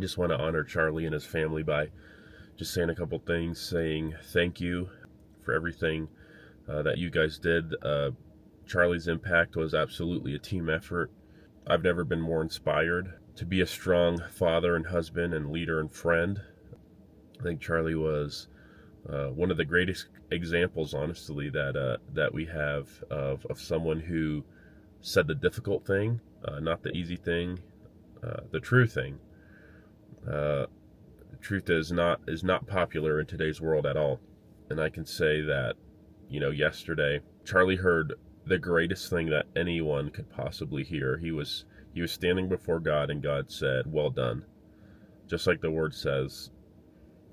just want to honor Charlie and his family by just saying a couple things, saying thank you for everything that you guys did. Charlie's impact was absolutely a team effort. I've never been more inspired to be a strong father and husband and leader and friend. I think Charlie was one of the greatest examples, honestly, that we have of someone who said the difficult thing, not the easy thing, the true thing. Truth is not popular in today's world at all, and I can say that, yesterday Charlie heard the greatest thing that anyone could possibly hear. He was standing before God, and God said, "Well done." Just like the word says,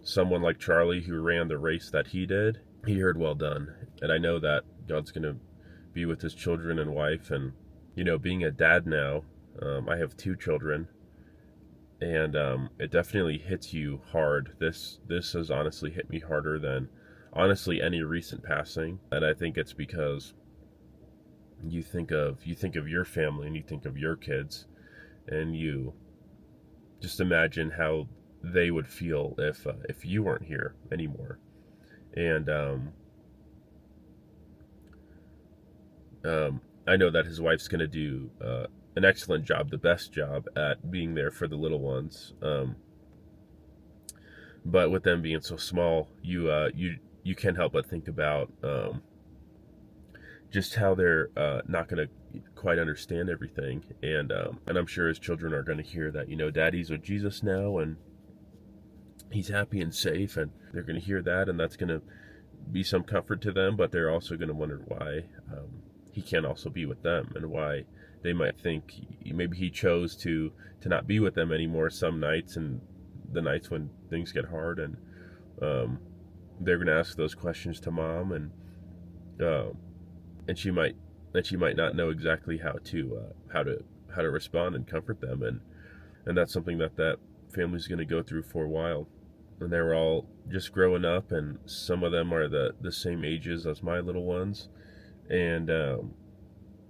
someone like Charlie who ran the race that he did, he heard "well done." And I know that God's going to be with his children and wife, and being a dad now, I have two children, and it definitely hits you hard. This has honestly hit me harder than honestly any recent passing, and I think it's because you think of your family and you think of your kids, and you just imagine how they would feel if you weren't here anymore. And I know that his wife's going to do an excellent job, the best job at being there for the little ones. But with them being so small, you can't help but think about just how they're not going to quite understand everything. And I'm sure his children are going to hear that Daddy's with Jesus now, and he's happy and safe, and they're going to hear that, and that's going to be some comfort to them. But they're also going to wonder why he can't also be with them, and why they might think maybe he chose to not be with them anymore some nights, and the nights when things get hard, and they're going to ask those questions to mom, and she might not know exactly how to respond and comfort them, and that's something that family's going to go through for a while. And they were all just growing up, and some of them are the same ages as my little ones, and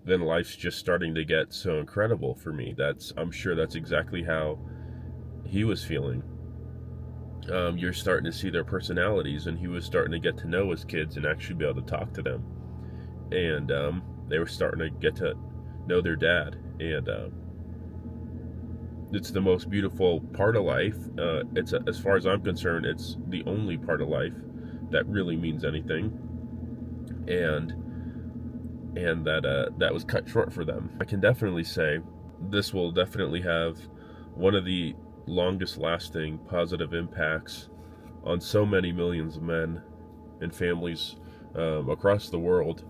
then life's just starting to get so incredible for me. I'm sure that's exactly how he was feeling. You're starting to see their personalities, and he was starting to get to know his kids and actually be able to talk to them, and they were starting to get to know their dad, and it's the most beautiful part of life. It's as far as I'm concerned, it's the only part of life that really means anything, and that was cut short for them. I can definitely say this will definitely have one of the longest lasting positive impacts on so many millions of men and families across the world.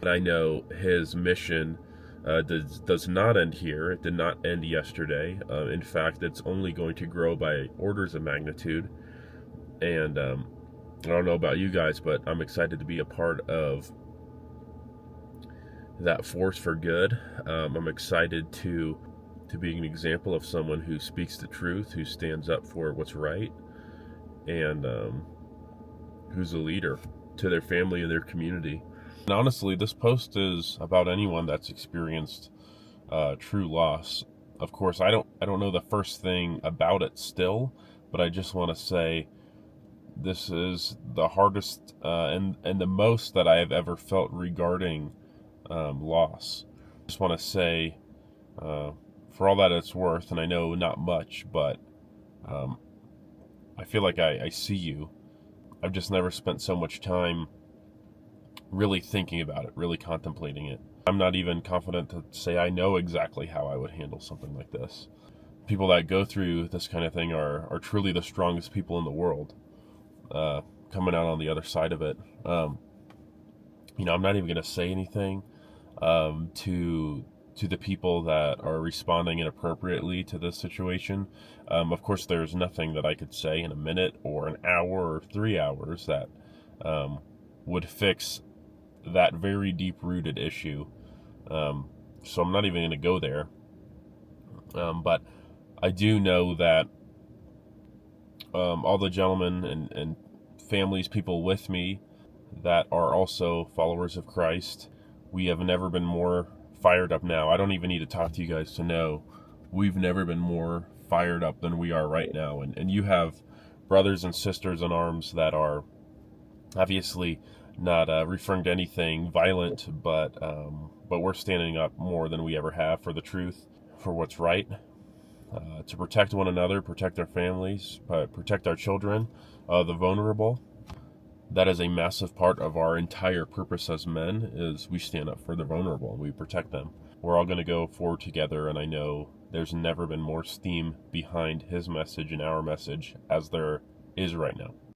And I know his mission does not end here. It did not end yesterday. In fact, it's only going to grow by orders of magnitude. And I don't know about you guys, but I'm excited to be a part of that force for good. I'm excited to be an example of someone who speaks the truth, who stands up for what's right, and who's a leader to their family and their community. And honestly, this post is about anyone that's experienced true loss. Of course, I don't know the first thing about it still, but I just want to say this is the hardest and the most that I have ever felt regarding loss. I just want to say, for all that it's worth, and I know not much, but I feel like I see you. I've just never spent so much time really thinking about it, really contemplating it. I'm not even confident to say I know exactly how I would handle something like this. People that go through this kind of thing are truly the strongest people in the world, coming out on the other side of it. I'm not even going to say anything to the people that are responding inappropriately to this situation. Of course, there's nothing that I could say in a minute or an hour or 3 hours that would fix that very deep-rooted issue. So I'm not even going to go there. But I do know that all the gentlemen and families, people with me that are also followers of Christ, we have never been more fired up now. I don't even need to talk to you guys to know we've never been more fired up than we are right now. And you have brothers and sisters in arms that are obviously not referring to anything violent, but we're standing up more than we ever have for the truth, for what's right, to protect one another, protect our families, protect our children, the vulnerable. That is a massive part of our entire purpose as men, is we stand up for the vulnerable and we protect them. We're all going to go forward together, and I know there's never been more steam behind his message and our message as there is right now.